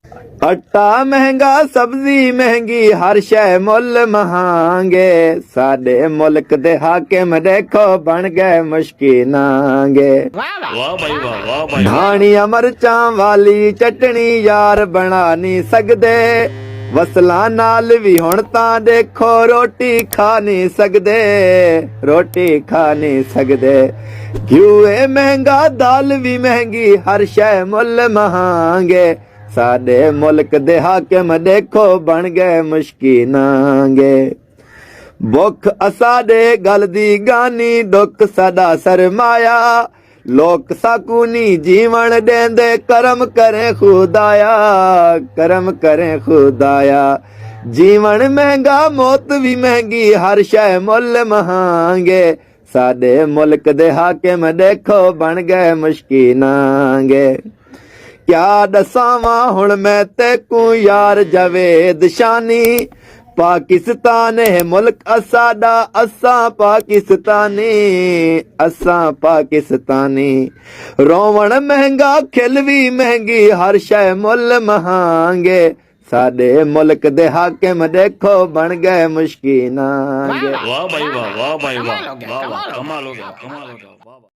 आटा महंगा सब्जी महंगी हर शय मुल महांगे साडे मुल्क दे हाकिम देखो बन गए मुश्किनांगे वाह भाई वाह भाई धानिया मरचां वाली चटनी यार बना नहीं सकदे वसला नाल भी हुण तां देखो रोटी खा नहीं सकदे रोटी खा नहीं सकदे घिऊए महंगा दाल भी महंगी हर शय मुल महांगे साडे मुल्क दे हाकिम देखो बन गए मुश्किनांगे भुख असाडे गल दी गानी दुख साडा सरमाया लोक साकूनी जीवन देंदे करम करे खुदाया करम करे खुदाया जीवन महंगा मौत भी महंगी हर शय मुल महांगे साडे मुल्क दे हाकिम देखो बन गए मुश्किनांगे क्या दसावा हुण मैं तेकू यार जावेद शानी पाकिस्तान है मुल्क असाडा असा पाकिस्तानी रोवण महंगा खिल भी महंगी हर शय मुल महांगे साडे मुल्क दे हाकिम देखो बन गए मुश्किनांगे वाह भाई वाह भाई वाह कमाल हो गया कमाल हो गया